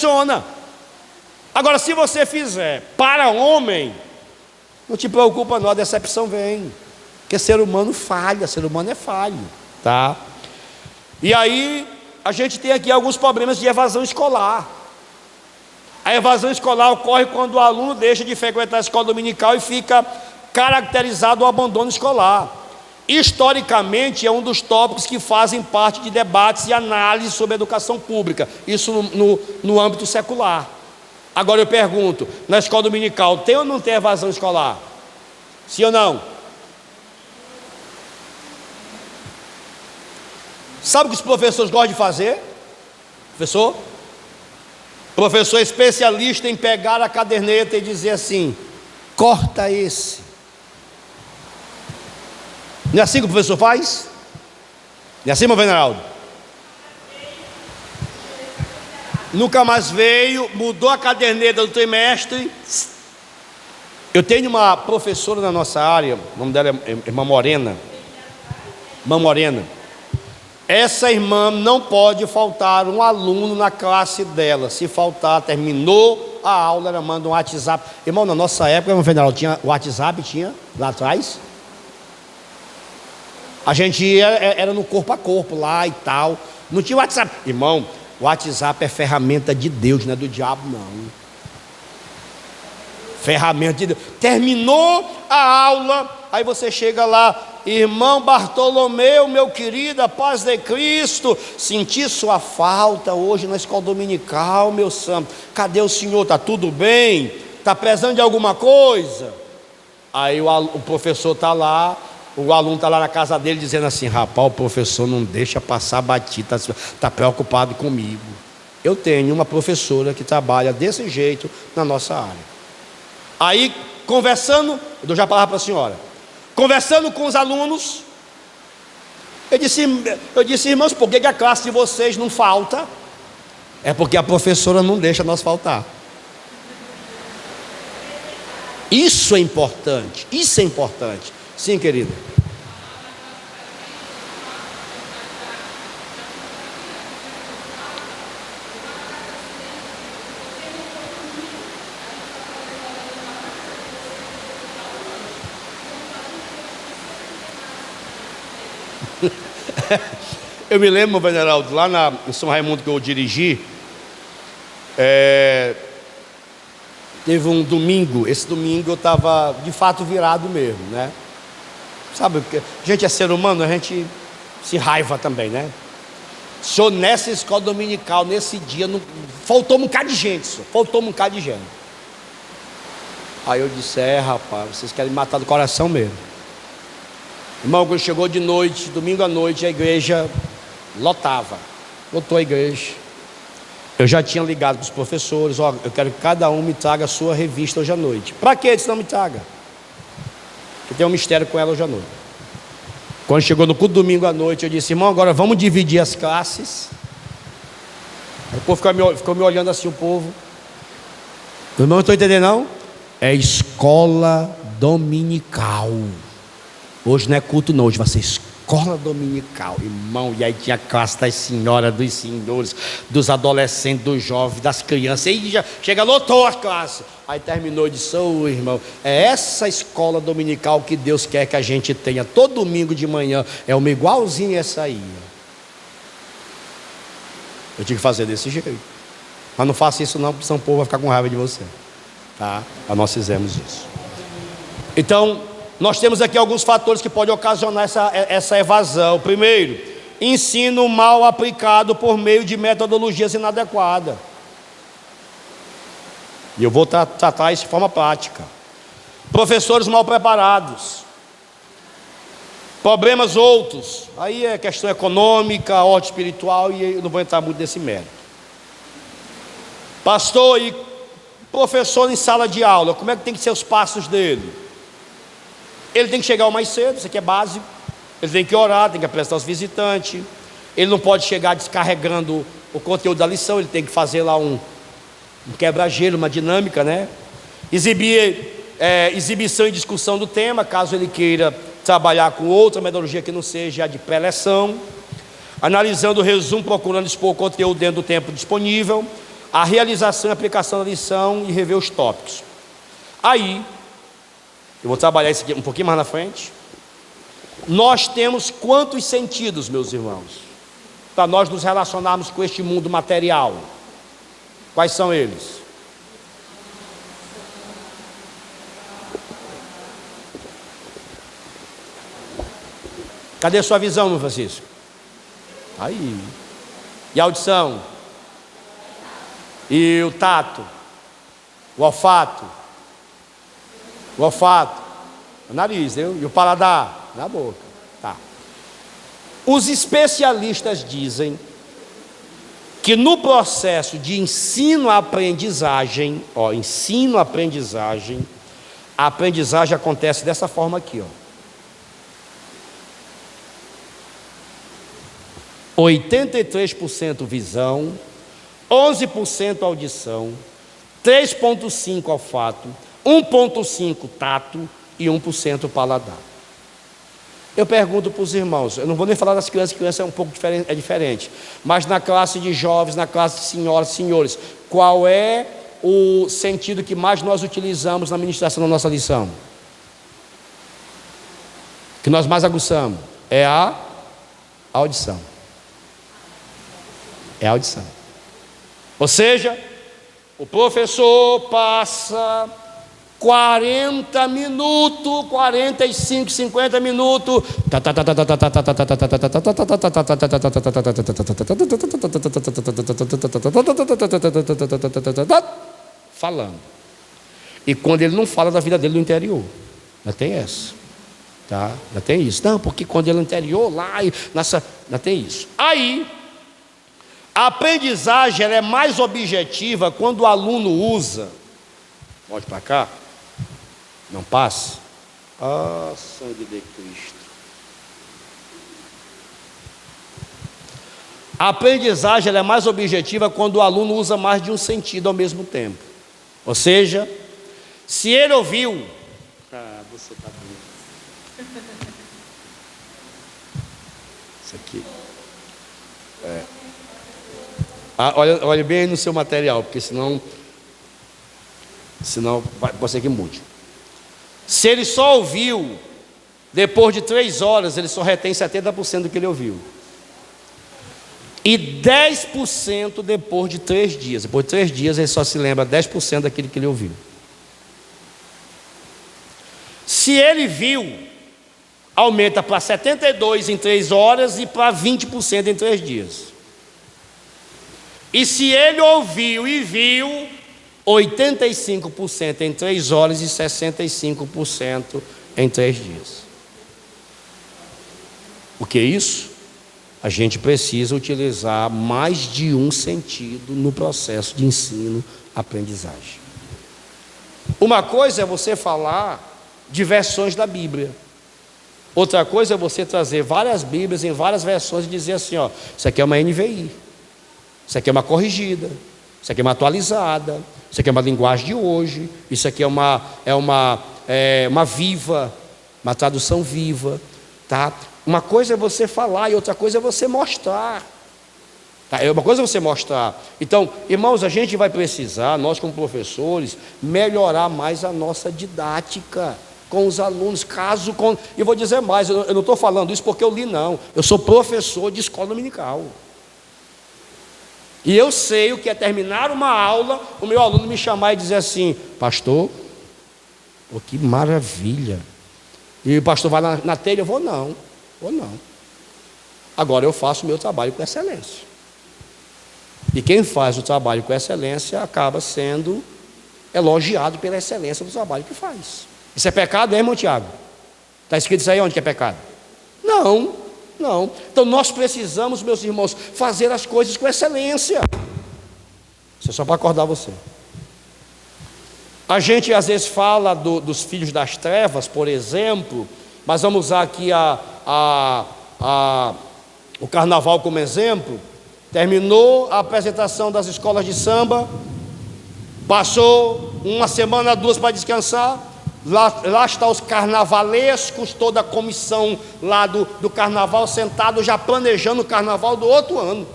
decepciona. Agora, se você fizer para homem, não te preocupa não, a decepção vem. Porque ser humano falha, ser humano é falho, tá? E aí, a gente tem aqui alguns problemas de evasão escolar. A evasão escolar ocorre quando o aluno deixa de frequentar a escola dominical e fica caracterizado o abandono escolar. Historicamente, é um dos tópicos que fazem parte de debates e análises sobre a educação pública, isso no âmbito secular. Agora eu pergunto, na escola dominical, tem ou não tem evasão escolar? Sim ou não? Sabe o que os professores gostam de fazer? Professor? Professor especialista em pegar a caderneta e dizer assim: corta esse. Não é assim que o professor faz? Não é assim, meu veneraldo? Nunca mais veio, mudou a caderneta do trimestre. Eu tenho uma professora na nossa área, o nome dela é irmã Morena. Irmã Morena. Essa irmã não pode faltar um aluno na classe dela. Se faltar, terminou a aula, ela manda um WhatsApp. Irmão, na nossa época, meu veneral, tinha WhatsApp, tinha lá atrás. A gente ia, era no corpo a corpo lá e tal. Não tinha WhatsApp. Irmão, o WhatsApp é ferramenta de Deus, não é do diabo não. Ferramenta de Deus. Terminou a aula, aí você chega lá: irmão Bartolomeu, meu querido, a paz de Cristo, senti sua falta hoje na escola dominical, meu santo. Cadê o senhor? Está tudo bem? Está precisando de alguma coisa? Aí o professor está lá, o aluno está lá na casa dele dizendo assim: rapaz, o professor não deixa passar batida, está preocupado comigo. Eu tenho uma professora que trabalha desse jeito na nossa área. Aí, conversando, eu dou já a palavra para a senhora. Conversando com os alunos, eu disse: irmãos, por que a classe de vocês não falta? É porque a professora não deixa nós faltar. Isso é importante, isso é importante. Sim, querida. Eu me lembro, veneraldo, lá em São Raimundo que eu dirigi, teve um domingo. Esse domingo eu estava de fato virado mesmo, né? Sabe, porque a gente é ser humano, a gente se raiva também, né? Senhor, nessa escola dominical, nesse dia, faltou um bocado de gente, senhor, faltou um bocado de gente. Aí eu disse: rapaz, vocês querem me matar do coração mesmo. Irmão, quando chegou de noite, domingo à noite, a igreja lotou a igreja. Eu já tinha ligado para os professores: ó, eu quero que cada um me traga a sua revista hoje à noite. Para quê? Se não me traga, porque tem um mistério com ela hoje à noite. Quando chegou no culto domingo à noite, eu disse: irmão, agora vamos dividir as classes. Aí o povo ficou me olhando assim, o povo. Irmão, não estou entendendo não? É escola dominical. Hoje não é culto não, hoje vai ser escola dominical, irmão. E aí tinha a classe das senhoras, dos senhores, dos adolescentes, dos jovens, das crianças. Aí já chega, lotou as classes. Aí terminou e disse: irmão, é essa escola dominical que Deus quer que a gente tenha todo domingo de manhã. É uma igualzinha essa aí. Eu tinha que fazer desse jeito. Mas não faça isso não, porque São Paulo vai ficar com raiva de você, tá? Mas nós fizemos isso. Então, nós temos aqui alguns fatores que podem ocasionar essa evasão. Primeiro, ensino mal aplicado por meio de metodologias inadequadas. E eu vou tratar isso de forma prática. Professores mal preparados. Problemas outros. Aí é questão econômica, ordem espiritual, e eu não vou entrar muito nesse mérito. Pastor e professor em sala de aula, como é que tem que ser os passos dele? Ele tem que chegar o mais cedo, isso aqui é básico. Ele tem que orar, tem que apresentar os visitantes. Ele não pode chegar descarregando o conteúdo da lição. Ele tem que fazer lá um quebra-gelo, uma dinâmica, né? Exibição e discussão do tema, caso ele queira trabalhar com outra metodologia que não seja a de pré-leção. Analisando o resumo, procurando expor o conteúdo dentro do tempo disponível. a realização e aplicação da lição e rever os tópicos. Aí, eu vou trabalhar isso aqui um pouquinho mais na frente. Nós temos quantos sentidos, meus irmãos, para nós nos relacionarmos com este mundo material? Quais são eles? Cadê a sua visão, meu Francisco? Aí. E a audição? E o tato? O olfato? O olfato? O nariz, viu? E o paladar? Na boca. Tá. Os especialistas dizem que no processo de ensino-aprendizagem, ensino-aprendizagem, a aprendizagem acontece dessa forma aqui, ó. 83% visão, 11% audição, 3,5% olfato, 1,5% tato e 1% paladar. Eu pergunto para os irmãos, eu não vou nem falar das crianças é um pouco diferente, é diferente, mas na classe de jovens, na classe de senhoras e senhores, qual é o sentido que mais nós utilizamos na ministração da nossa lição? Que nós mais aguçamos? É a audição. É a audição. Ou seja, o professor passa 40 minutos, 45, 50 minutos, falando. E quando ele não fala da vida dele no interior, já tem essa, tá? Já tem isso. Não, porque quando ele no interior, lá, já tem isso. Aí, a aprendizagem ela é mais objetiva quando o aluno usa. Pode para cá. Não passa. Ah, sangue de Cristo. A aprendizagem ela é mais objetiva quando o aluno usa mais de um sentido ao mesmo tempo. Ou seja, se ele ouviu. Você está bem. Isso aqui. Olha bem aí no seu material, porque senão pode ser que mude. Se ele só ouviu, depois de 3 horas, ele só retém 70% do que ele ouviu. E 10% depois de 3 dias. Depois de 3 dias, ele só se lembra 10% daquilo que ele ouviu. Se ele viu, aumenta para 72% em 3 horas e para 20% em 3 dias. E se ele ouviu e viu, 85% em 3 horas e 65% em 3 dias. O que é isso? A gente precisa utilizar mais de um sentido no processo de ensino-aprendizagem. Uma coisa é você falar de versões da Bíblia. Outra coisa é você trazer várias Bíblias em várias versões e dizer assim, ó, isso aqui é uma NVI, isso aqui é uma corrigida, isso aqui é uma atualizada, isso aqui é uma linguagem de hoje, isso aqui é uma viva, uma tradução viva, tá? Uma coisa é você falar e outra coisa é você mostrar. Tá? Uma coisa é você mostrar. Então, irmãos, a gente vai precisar, nós como professores, melhorar mais a nossa didática com os alunos, e vou dizer mais, eu não estou falando isso porque eu li, não. Eu sou professor de escola dominical. E eu sei o que é terminar uma aula, o meu aluno me chamar e dizer assim, pastor, que maravilha. E o pastor vai na telha, eu vou não. Agora eu faço o meu trabalho com excelência. E quem faz o trabalho com excelência acaba sendo elogiado pela excelência do trabalho que faz. Isso é pecado, irmão Tiago? Está escrito isso aí onde que é pecado? Não. Então nós precisamos, meus irmãos, fazer as coisas com excelência. Isso é só para acordar você. A gente às vezes fala dos filhos das trevas, por exemplo, mas vamos usar aqui o carnaval como exemplo. Terminou a apresentação das escolas de samba, passou 1 semana, 2 para descansar. Lá está os carnavalescos, toda a comissão lá do carnaval sentado já planejando o carnaval do outro ano.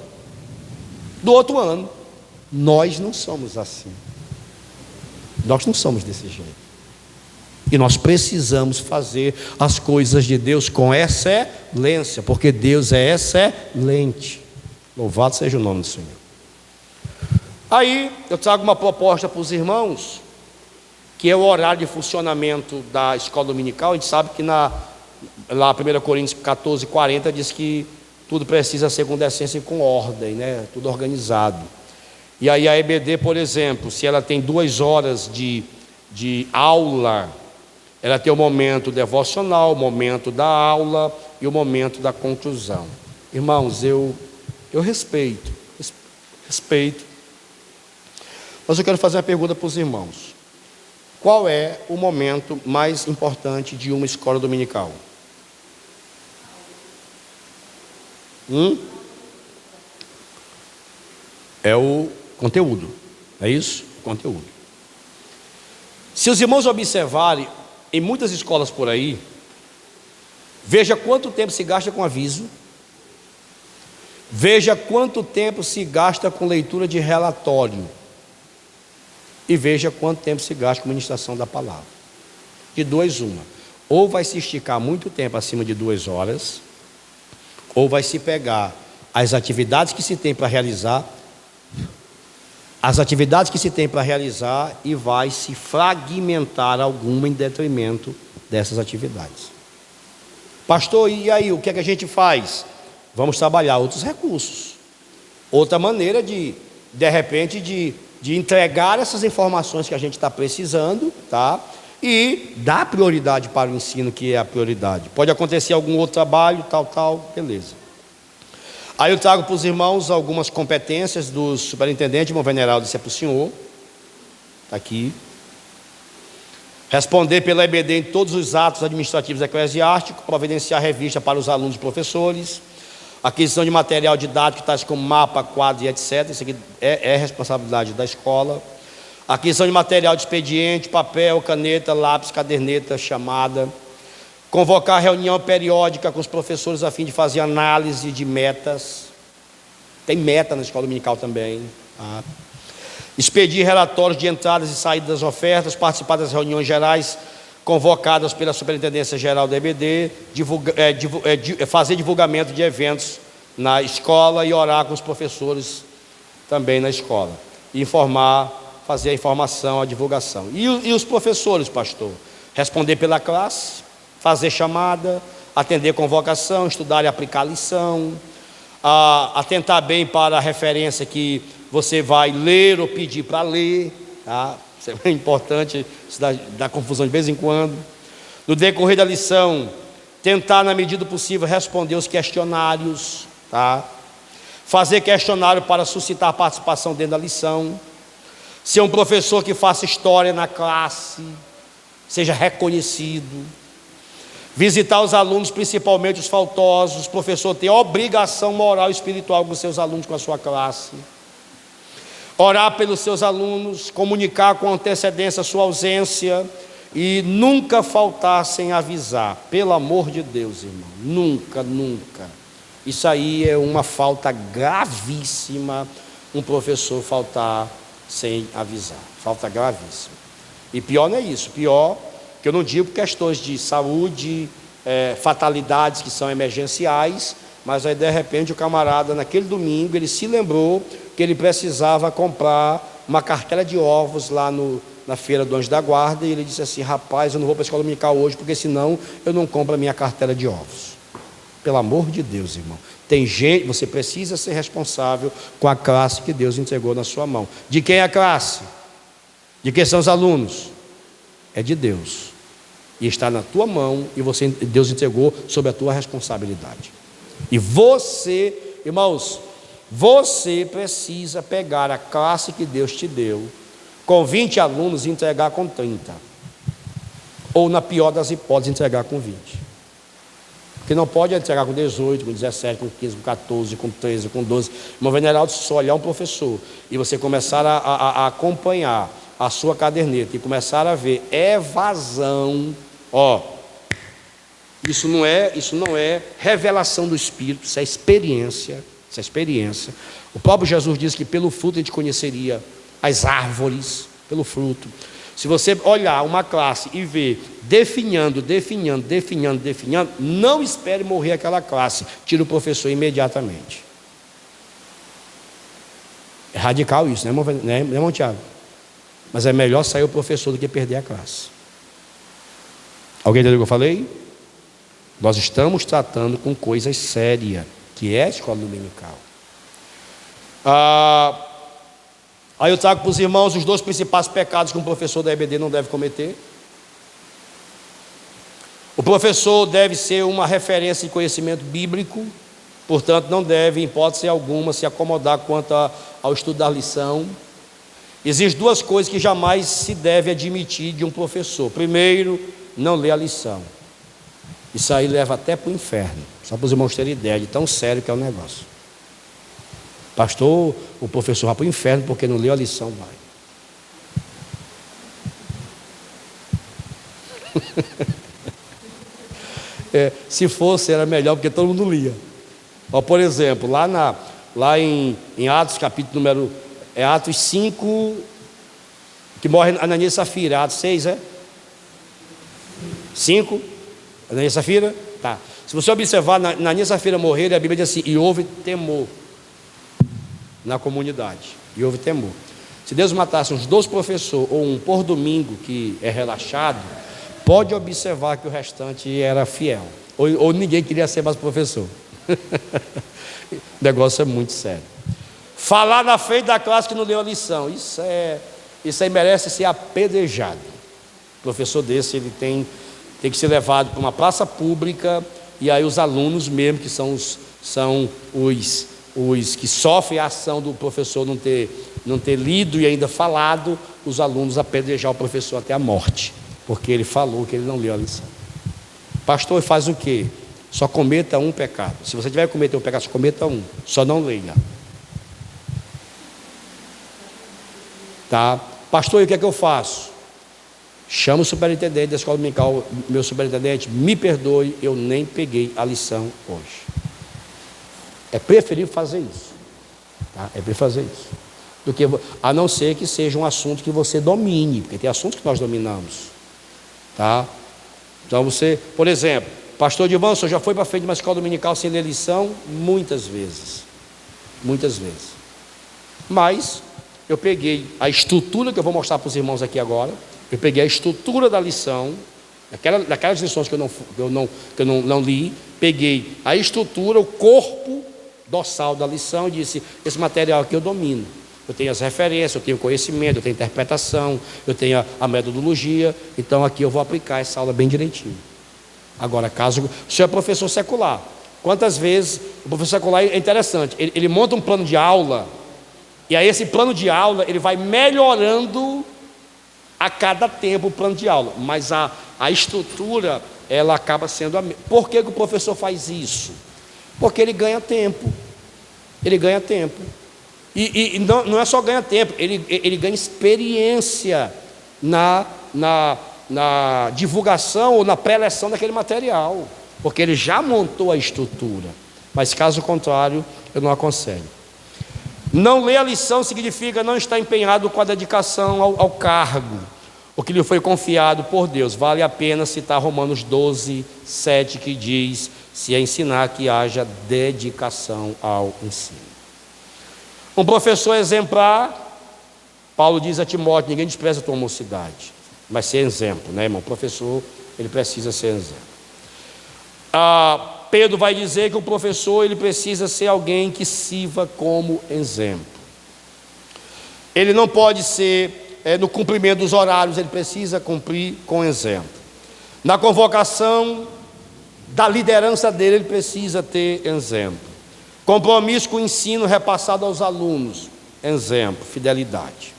Nós não somos assim. Nós não somos desse jeito. E nós precisamos fazer as coisas de Deus com excelência, porque Deus é excelente. Louvado seja o nome do Senhor. Aí eu trago uma proposta para os irmãos, que é o horário de funcionamento da escola dominical. A gente sabe que lá 1 Coríntios 14:40 diz que tudo precisa ser com decência e com ordem, né? Tudo organizado. E aí a EBD, por exemplo, se ela tem 2 horas de aula, ela tem o momento devocional, o momento da aula e o momento da conclusão. Irmãos, eu respeito, mas eu quero fazer uma pergunta para os irmãos. Qual é o momento mais importante de uma escola dominical? É o conteúdo, é isso? Conteúdo. Se os irmãos observarem, em muitas escolas por aí, veja quanto tempo se gasta com aviso, veja quanto tempo se gasta com leitura de relatório, e veja quanto tempo se gasta com ministração da palavra. De 2, uma. Ou vai se esticar muito tempo acima de 2 horas, ou vai se pegar as atividades que se tem para realizar, e vai se fragmentar alguma em detrimento dessas atividades. Pastor, e aí, o que é que a gente faz? Vamos trabalhar outros recursos, outra maneira de repente, de entregar essas informações que a gente está precisando, tá? E dar prioridade para o ensino, que é a prioridade. Pode acontecer algum outro trabalho, tal, beleza. Aí eu trago para os irmãos algumas competências do superintendente, irmão veneral, disse é para o senhor, está aqui. Responder pela EBD em todos os atos administrativos eclesiásticos, providenciar revista para os alunos e professores, aquisição de material didático, tais como mapa, quadro e etc. Isso aqui é responsabilidade da escola. Aquisição de material de expediente, papel, caneta, lápis, caderneta, chamada. Convocar reunião periódica com os professores a fim de fazer análise de metas. Tem meta na escola dominical também. Tá? Expedir relatórios de entradas e saídas das ofertas, participar das reuniões gerais convocadas pela Superintendência Geral da EBD, fazer divulgamento de eventos na escola e orar com os professores também na escola. Fazer a informação, a divulgação. E os professores, pastor? Responder pela classe, fazer chamada, atender convocação, estudar e aplicar a lição, atentar bem para a referência que você vai ler ou pedir para ler, tá? Isso é importante, isso dá confusão de vez em quando. No decorrer da lição, tentar, na medida do possível, responder os questionários, tá? Fazer questionário para suscitar participação dentro da lição. Ser um professor que faça história na classe, seja reconhecido. Visitar os alunos, principalmente os faltosos. O professor tem obrigação moral e espiritual com os seus alunos, com a sua classe. Orar pelos seus alunos, comunicar com antecedência a sua ausência e nunca faltar sem avisar. Pelo amor de Deus, irmão, nunca. Isso aí é uma falta gravíssima, um professor faltar sem avisar. Falta gravíssima. E pior não é isso, pior que eu não digo questões de saúde, fatalidades que são emergenciais, mas aí de repente o camarada naquele domingo ele se lembrou que ele precisava comprar uma cartela de ovos lá na feira do Anjo da Guarda, e ele disse assim: rapaz, eu não vou para a escola dominical hoje, porque senão eu não compro a minha cartela de ovos. Pelo amor de Deus, irmão, tem gente, você precisa ser responsável com a classe que Deus entregou na sua mão. De quem é a classe? De quem são os alunos? É de Deus, e está na tua mão, e Deus entregou sob a tua responsabilidade. E você, irmãos, você precisa pegar a classe que Deus te deu, com 20 alunos, e entregar com 30. Ou, na pior das hipóteses, entregar com 20. Porque não pode entregar com 18, com 17, com 15, com 14, com 13, com 12. Irmão veneral, se só olhar um professor e você começar a acompanhar a sua caderneta e começar a ver evasão, isso não é revelação do Espírito, isso é experiência. Essa é a experiência. O próprio Jesus disse que pelo fruto a gente conheceria as árvores, pelo fruto. Se você olhar uma classe e ver definhando, não espere morrer aquela classe. Tira o professor imediatamente. É radical isso, né, irmão Tiago? Mas é melhor sair o professor do que perder a classe. Alguém entendeu o que eu falei? Nós estamos tratando com coisas sérias, que é a escola dominical. Aí eu trago para os irmãos os 2 principais pecados que um professor da EBD não deve cometer. O professor deve ser uma referência de conhecimento bíblico, portanto não deve, em hipótese alguma, se acomodar quanto ao estudo da lição. Existem 2 coisas que jamais se deve admitir de um professor. Primeiro, não ler a lição. Isso aí leva até para o inferno, só para os irmãos terem ideia de tão sério que é o negócio. Pastor, o professor vai para o inferno porque não leu a lição, vai. Se fosse, era melhor, porque todo mundo lia. Por exemplo, lá em Atos, capítulo número... Atos 5, que morre Ananias e Safira. Atos 6, 5, Ananias e Safira. Tá. Se você observar, Ananias e Safira morreram, a Bíblia diz assim, e houve temor na comunidade. E houve temor. Se Deus matasse uns 2 professores, ou um por domingo, que é relaxado, pode observar que o restante era fiel. Ou ninguém queria ser mais professor. O negócio é muito sério. Falar na frente da classe que não leu a lição, isso aí merece ser apedrejado. O professor desse, ele tem que ser levado para uma praça pública, e aí os alunos mesmo, que são os que sofrem a ação do professor não ter lido e ainda falado, os alunos apedrejar o professor até a morte, porque ele falou que ele não leu a lição. Pastor, faz o quê? Só cometa um pecado. Se você tiver que cometer um pecado, só cometa um, só não leia. Tá? Pastor, e o que é que eu faço? Chama o superintendente da escola dominical, meu superintendente, me perdoe, eu nem peguei a lição hoje. É preferível fazer isso, tá? É preferível fazer isso, do que, a não ser que seja um assunto que você domine, porque tem assuntos que nós dominamos, tá? Então você, por exemplo, pastor Divan, o senhor já foi para frente de uma escola dominical sem ler lição? Muitas vezes, mas eu peguei a estrutura que eu vou mostrar para os irmãos aqui agora. Eu peguei a estrutura da lição, daquelas lições que eu não li, peguei a estrutura, o corpo dorsal da lição e disse, esse material aqui eu domino. Eu tenho as referências, eu tenho conhecimento, eu tenho interpretação, eu tenho a metodologia, então aqui eu vou aplicar essa aula bem direitinho. Agora, caso o senhor é professor secular, quantas vezes o professor secular é interessante, ele monta um plano de aula, e aí esse plano de aula, ele vai melhorando a cada tempo o plano de aula, mas a estrutura, ela acaba sendo a mesma. Por que o professor faz isso? Porque ele ganha tempo. E não é só ganha tempo, ele ganha experiência na divulgação ou na pré-eleção daquele material, porque ele já montou a estrutura. Mas caso contrário, eu não aconselho. Não ler a lição significa não estar empenhado com a dedicação ao cargo, o que lhe foi confiado por Deus. Vale a pena citar Romanos 12, 7, que diz, se é ensinar, que haja dedicação ao ensino. Um professor exemplar, Paulo diz a Timóteo, ninguém despreza a tua mocidade, mas ser exemplo, né, irmão? O professor, ele precisa ser exemplo. Pedro vai dizer que o professor, ele precisa ser alguém que sirva como exemplo. Ele não pode ser, no cumprimento dos horários, ele precisa cumprir com exemplo. Na convocação da liderança dele, ele precisa ter exemplo. Compromisso com o ensino repassado aos alunos, exemplo, fidelidade.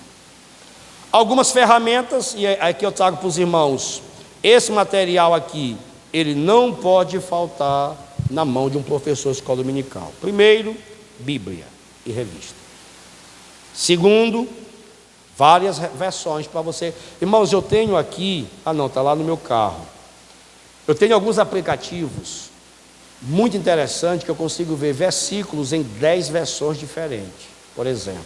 Algumas ferramentas, e aqui eu trago para os irmãos, esse material aqui, ele não pode faltar na mão de um professor de escola dominical. Primeiro, Bíblia e revista. Segundo, várias versões para você. Irmãos, eu tenho aqui, está lá no meu carro. Eu tenho alguns aplicativos muito interessante que eu consigo ver versículos em 10 versões diferentes. Por exemplo,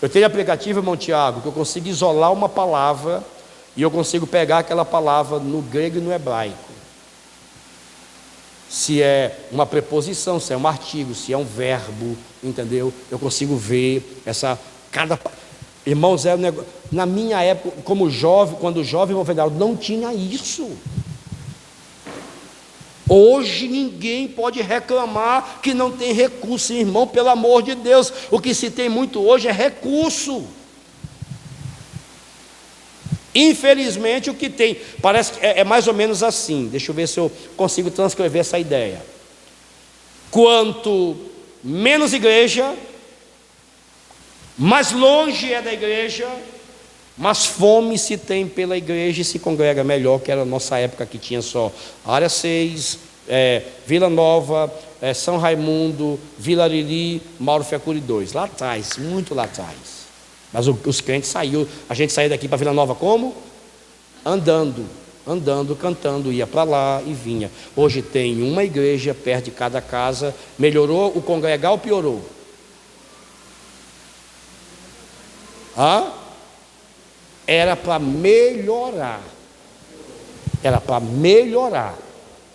eu tenho aplicativo, irmão Tiago, que eu consigo isolar uma palavra e eu consigo pegar aquela palavra no grego e no hebraico. Se é uma preposição, se é um artigo, se é um verbo, entendeu? Eu consigo ver irmãos, na minha época, como jovem, quando jovem, irmão Federal, não tinha isso. Hoje ninguém pode reclamar que não tem recurso, irmão, pelo amor de Deus. O que se tem muito hoje é recurso. Infelizmente o que tem, parece que é mais ou menos assim. Deixa eu ver se eu consigo transcrever essa ideia. Quanto menos igreja, mais longe é da igreja, mais fome se tem pela igreja e se congrega melhor, que era a nossa época que tinha só Área 6, Vila Nova, São Raimundo, Vila Ariri, Mauro Fiacuri 2, lá atrás, muito lá atrás. Mas os crentes a gente saía daqui para Vila Nova como? Andando, cantando, ia para lá e vinha. Hoje tem uma igreja perto de cada casa. Melhorou o congregar ou piorou? Era para melhorar.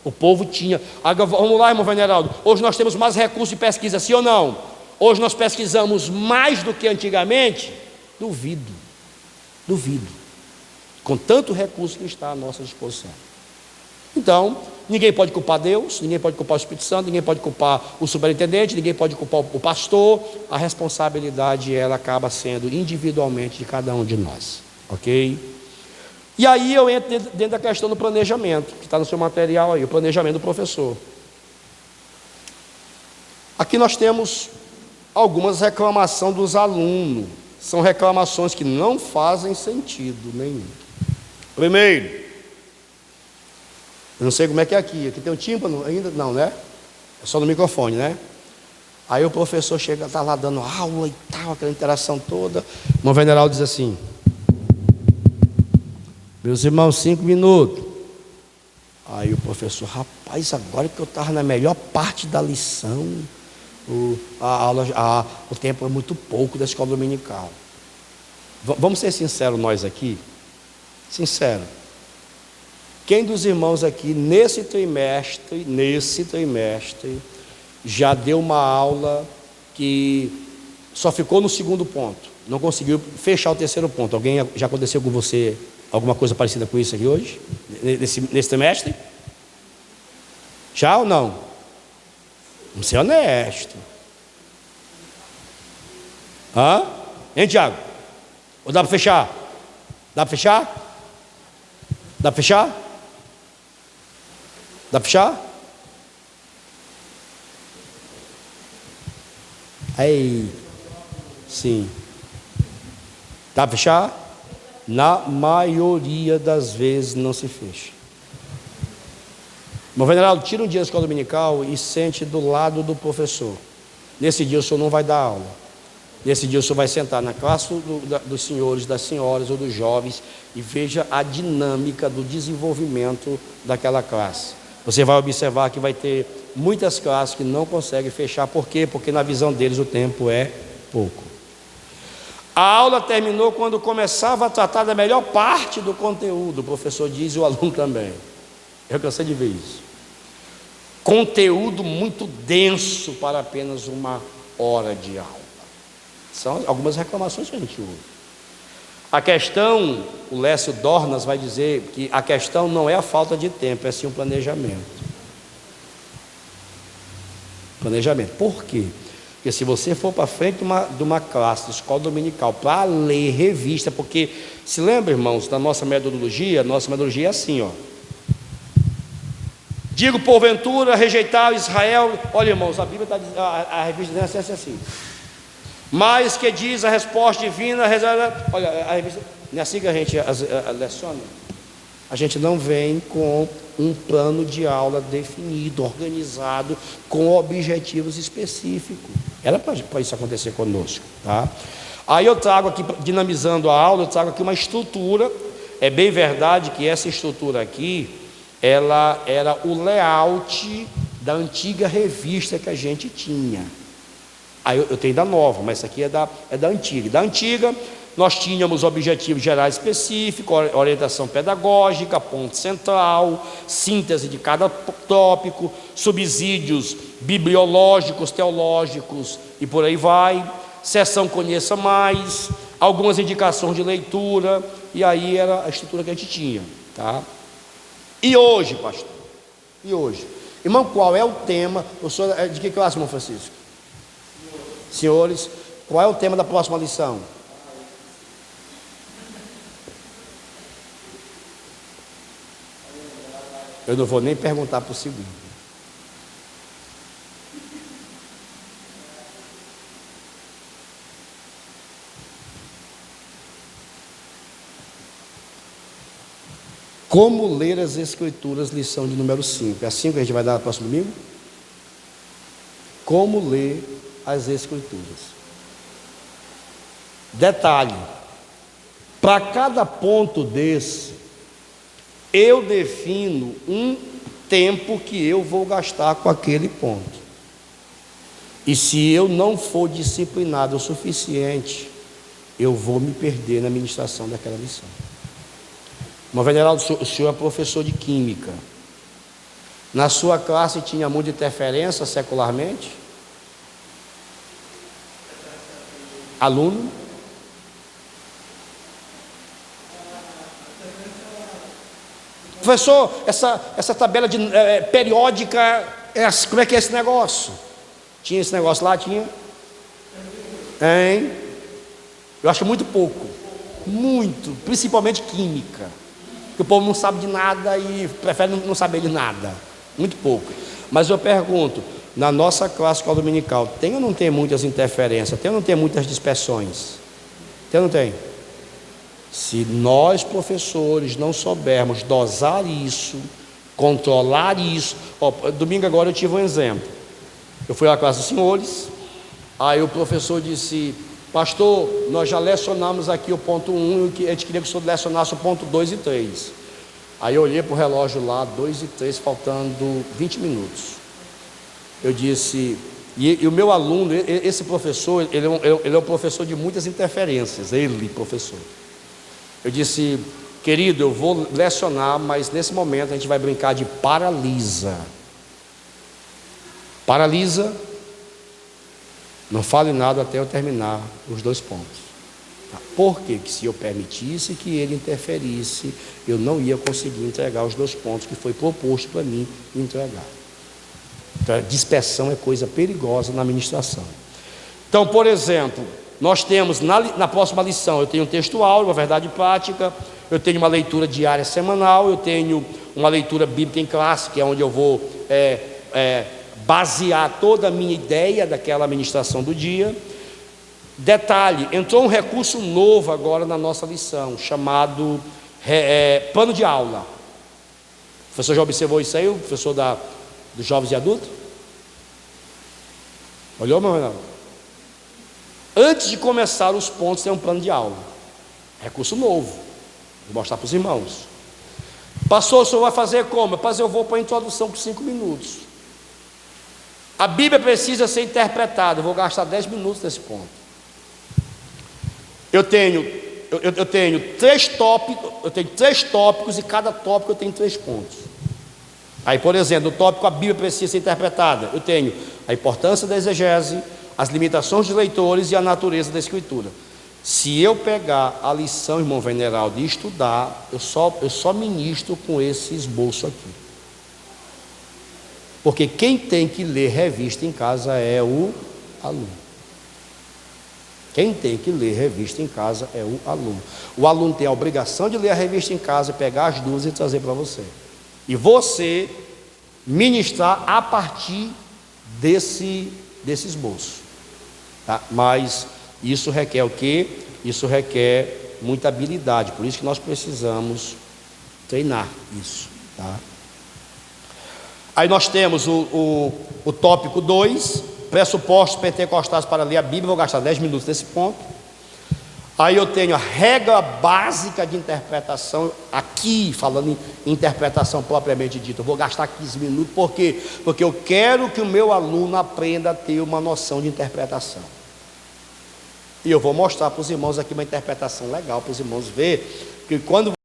O povo tinha. Agora, vamos lá, irmão Veneraldo. Hoje nós temos mais recursos de pesquisa, sim ou não? Hoje nós pesquisamos mais do que antigamente? Duvido. Com tanto recurso que está à nossa disposição. Então, ninguém pode culpar Deus, ninguém pode culpar o Espírito Santo, ninguém pode culpar o superintendente, ninguém pode culpar o pastor. A responsabilidade, ela acaba sendo individualmente de cada um de nós. Ok? E aí eu entro dentro da questão do planejamento, que está no seu material aí, o planejamento do professor. Aqui nós temos algumas reclamações dos alunos. São reclamações que não fazem sentido nenhum. Primeiro, eu não sei como é que é aqui tem um tímpano ainda? Não, né? É só no microfone, né? Aí o professor chega, está lá dando aula e tal, aquela interação toda. O irmão Veneral diz assim: meus irmãos, 5 minutos. Aí o professor, rapaz, agora que eu estava na melhor parte da lição, o tempo é muito pouco da escola dominical. Vamos ser sinceros nós aqui? Sincero. Quem dos irmãos aqui nesse trimestre já deu uma aula que só ficou no segundo ponto, não conseguiu fechar o terceiro ponto? Alguém já aconteceu com você alguma coisa parecida com isso aqui hoje? Nesse trimestre? Já ou não? Vamos ser honesto. Hein, Tiago? Ou dá para fechar? Dá para fechar? Dá para fechar? Dá para fechar? Aí, sim. Dá para fechar? Na maioria das vezes não se fecha. Meu venerado, tira um dia da escola dominical e sente do lado do professor. Nesse dia o senhor não vai dar aula. Nesse dia o senhor vai sentar na classe dos senhores, das senhoras ou dos jovens e veja a dinâmica do desenvolvimento daquela classe. Você vai observar que vai ter muitas classes que não conseguem fechar. Por quê? Porque na visão deles o tempo é pouco. A aula terminou quando começava a tratar da melhor parte do conteúdo. O professor diz e o aluno também. Eu cansei de ver isso. Conteúdo muito denso para apenas uma hora de aula. São algumas reclamações que a gente ouve. A questão, o Lécio Dornas vai dizer que a questão não é a falta de tempo, é sim um planejamento. Planejamento. Por quê? Porque se você for para frente de uma classe de escola dominical para ler revista, porque se lembra, irmãos, da nossa metodologia é assim, ó. Digo porventura rejeitar Israel. Olha, irmãos, a Bíblia está dizendo, a revista diz assim. Mas que diz a resposta divina, olha, a revista, não é assim que a gente leciona. A gente não vem com um plano de aula definido, organizado, com objetivos específicos. Era para isso acontecer conosco, tá? Aí eu trago aqui, dinamizando a aula, eu trago aqui uma estrutura. É bem verdade que essa estrutura aqui, ela era o layout da antiga revista que a gente tinha. Aí eu tenho da nova, mas essa aqui é da antiga. Da antiga, nós tínhamos objetivos gerais específicos, orientação pedagógica, ponto central, síntese de cada tópico, subsídios bibliológicos, teológicos e por aí vai, seção Conheça Mais, algumas indicações de leitura, e aí era a estrutura que a gente tinha, tá? E hoje, pastor? E hoje? Irmão, qual é o tema? O senhor é de que classe, irmão Francisco? Senhores, qual é o tema da próxima lição? Eu não vou nem perguntar para o segundo. Como ler as Escrituras, lição de número 5. É assim que a gente vai dar no próximo domingo? Como ler as Escrituras. Detalhe: para cada ponto desse, eu defino um tempo que eu vou gastar com aquele ponto. E se eu não for disciplinado o suficiente, eu vou me perder na ministração daquela lição. Irmão Veneraldo, o senhor é professor de química. Na sua classe tinha muita interferência secularmente? Aluno? Professor, essa tabela de periódica, como é que é esse negócio? Tinha esse negócio lá? Tinha? Hein? Eu acho muito pouco. Muito, principalmente química. Que o povo não sabe de nada e prefere não saber de nada. Muito pouco. Mas eu pergunto, na nossa classe escola dominical, tem ou não tem muitas interferências? Tem ou não tem muitas dispersões? Tem ou não tem? Se nós, professores, não soubermos dosar isso, controlar isso. Domingo agora eu tive um exemplo. Eu fui à classe dos senhores, aí o professor disse: pastor, nós já lecionamos aqui o ponto 1 e a gente queria que o senhor lecionasse o ponto 2 e 3. Aí eu olhei para o relógio lá, 2 e 3, faltando 20 minutos. Eu disse, e o meu aluno, esse professor, ele é um professor de muitas interferências, professor. Eu disse: querido, eu vou lecionar, mas nesse momento a gente vai brincar de paralisa. Paralisa, não fale nada até eu terminar os 2 pontos. Porque se eu permitisse que ele interferisse, eu não ia conseguir entregar os 2 pontos que foi proposto para mim entregar. Então, dispersão é coisa perigosa na administração. Então, por exemplo, nós temos na próxima lição, eu tenho um textual, uma verdade prática, eu tenho uma leitura diária semanal, eu tenho uma leitura bíblica em classe, que é onde eu vou basear toda a minha ideia daquela ministração do dia. Detalhe, entrou um recurso novo agora na nossa lição, chamado plano de aula. O professor já observou isso aí, o professor dos jovens e adultos? Olhou, meu irmão? Antes de começar os pontos, tem um plano de aula. Recurso novo. Vou mostrar para os irmãos. Pastor, o senhor vai fazer como? Rapaz, eu vou para a introdução por 5 minutos. A Bíblia precisa ser interpretada. Eu vou gastar 10 minutos nesse ponto. Eu tenho 3 tópicos. Eu tenho 3 tópicos e cada tópico eu tenho 3 pontos. Aí, por exemplo, no tópico a Bíblia precisa ser interpretada. Eu tenho a importância da exegese, as limitações dos leitores e a natureza da escritura. Se eu pegar a lição, irmão Veneraldo, e estudar, eu só ministro com esse esboço aqui. Porque quem tem que ler revista em casa é o aluno. Quem tem que ler revista em casa é o aluno. O aluno tem a obrigação de ler a revista em casa, pegar as dúvidas e trazer para você. E você ministrar a partir desse esboço. Tá? Mas isso requer o quê? Isso requer muita habilidade. Por isso que nós precisamos treinar isso. Tá? Aí nós temos o tópico 2, pressupostos pentecostais para ler a Bíblia. Vou gastar 10 minutos nesse ponto. Aí eu tenho a regra básica de interpretação, aqui falando em interpretação propriamente dita. Eu vou gastar 15 minutos, por quê? Porque eu quero que o meu aluno aprenda a ter uma noção de interpretação. E eu vou mostrar para os irmãos aqui uma interpretação legal, para os irmãos verem que quando